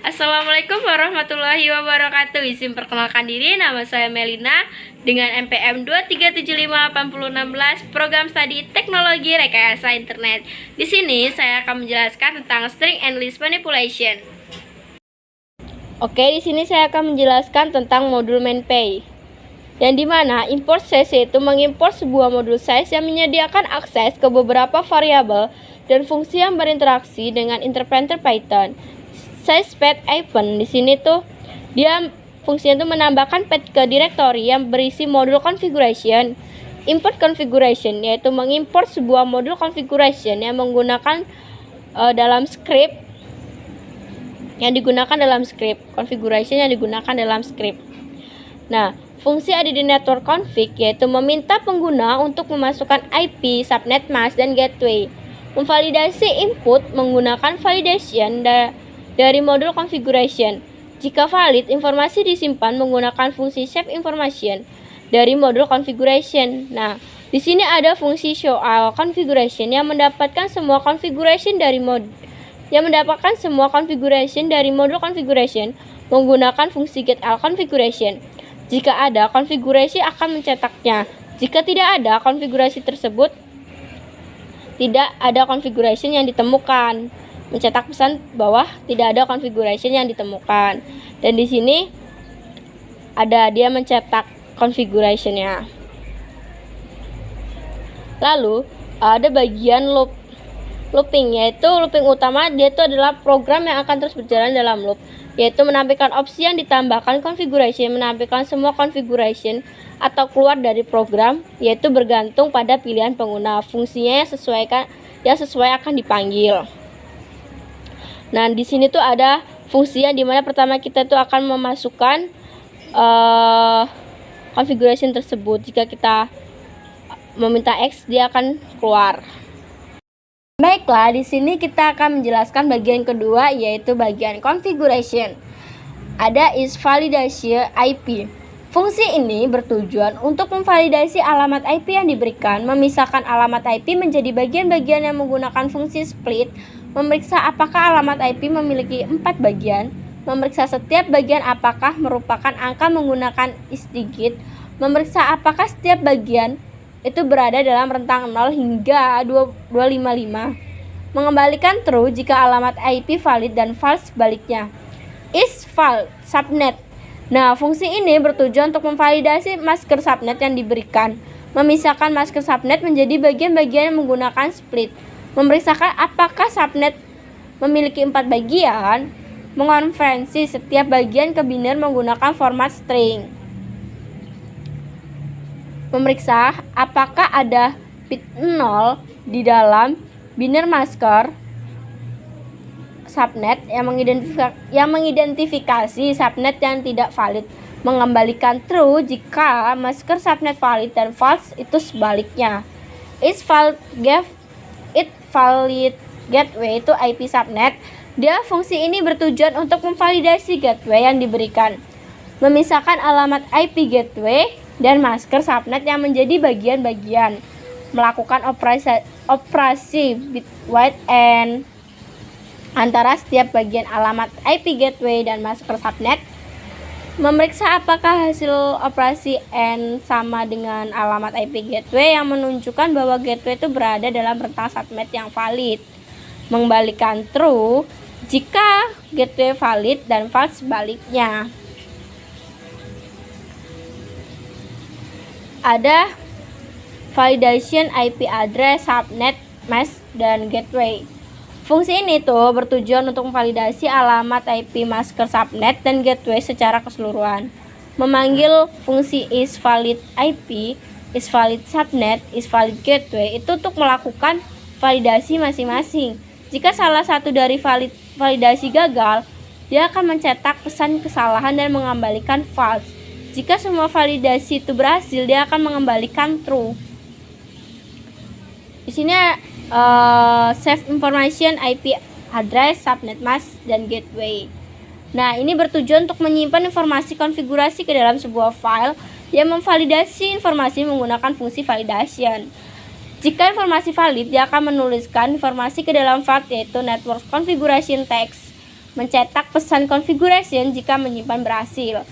Assalamualaikum warahmatullahi wabarakatuh. Izin perkenalkan diri, nama saya Melina dengan NPM 2375816, program studi Teknologi Rekayasa Internet. Di sini saya akan menjelaskan tentang string and list manipulation. Oke, di sini saya akan menjelaskan tentang modul MainPay. Yang dimana import size itu mengimport sebuah modul size yang menyediakan akses ke beberapa variabel dan fungsi yang berinteraksi dengan interpreter Python. Size path event di sini tuh dia fungsinya tuh menambahkan path ke directory yang berisi modul configuration. Import configuration yaitu mengimport sebuah modul configuration yang menggunakan dalam script yang digunakan dalam script configuration yang digunakan dalam script. Nah, fungsi ada di network config yaitu meminta pengguna untuk memasukkan IP, subnet mask, dan gateway. Memvalidasi input menggunakan validation dari modul configuration. Jika valid, informasi disimpan menggunakan fungsi save information dari modul configuration. Nah, di sini ada fungsi show all configuration yang mendapatkan semua configuration dari modul configuration menggunakan fungsi get all configuration. Jika ada konfigurasi akan mencetaknya. Jika tidak ada konfigurasi tersebut, tidak ada configuration yang ditemukan. Mencetak pesan bawah tidak ada configuration yang ditemukan. Dan di sini ada dia mencetak configuration-nya. Lalu ada bagian looping, yaitu looping utama dia itu adalah program yang akan terus berjalan dalam loop, yaitu menampilkan opsi yang ditambahkan configuration, menampilkan semua configuration atau keluar dari program, yaitu bergantung pada pilihan pengguna. Fungsinya yang sesuai akan dipanggil. Nah, di sini tuh ada fungsi yang dimana pertama kita tuh akan memasukkan configuration tersebut. Jika kita meminta X, dia akan keluar. Baiklah, di sini kita akan menjelaskan bagian kedua, yaitu bagian configuration. Ada is validation IP. Fungsi ini bertujuan untuk memvalidasi alamat IP yang diberikan, memisahkan alamat IP menjadi bagian-bagian yang menggunakan fungsi split, memeriksa apakah alamat IP memiliki 4 bagian, memeriksa setiap bagian apakah merupakan angka menggunakan isdigit, memeriksa apakah setiap bagian itu berada dalam rentang 0 hingga 255, mengembalikan true jika alamat IP valid dan false sebaliknya. Is valid subnet. Nah, fungsi ini bertujuan untuk memvalidasi masker subnet yang diberikan, memisahkan masker subnet menjadi bagian-bagian yang menggunakan split, memeriksakan apakah subnet memiliki 4 bagian, mengonversi setiap bagian ke biner menggunakan format string, memeriksa apakah ada bit 0 di dalam biner masker subnet yang mengidentifikasi subnet yang tidak valid, mengembalikan true jika masker subnet valid dan false itu sebaliknya. Is valid gateway itu IP subnet. Dia fungsi ini bertujuan untuk memvalidasi gateway yang diberikan, memisahkan alamat IP gateway dan masker subnet yang menjadi bagian-bagian, melakukan operasi bitwise and antara setiap bagian alamat IP gateway dan masker subnet, memeriksa apakah hasil operasi AND sama dengan alamat IP gateway yang menunjukkan bahwa gateway itu berada dalam rentang subnet yang valid, mengembalikan true jika gateway valid dan false sebaliknya. Ada validation IP address, subnet, mask, dan gateway. Fungsi ini tuh bertujuan untuk memvalidasi alamat IP masker subnet dan gateway secara keseluruhan. Memanggil fungsi isValid IP, isValid subnet, isValid gateway itu untuk melakukan validasi masing-masing. Jika salah satu dari validasi gagal, dia akan mencetak pesan kesalahan dan mengembalikan false. Jika semua validasi itu berhasil, dia akan mengembalikan true. Di sini save information IP address, subnet mask, dan gateway. Nah, ini bertujuan untuk menyimpan informasi konfigurasi ke dalam sebuah file yang memvalidasi informasi menggunakan fungsi validation. Jika informasi valid, dia akan menuliskan informasi ke dalam file, yaitu network configuration text. mencetak pesan configuration jika menyimpan berhasil.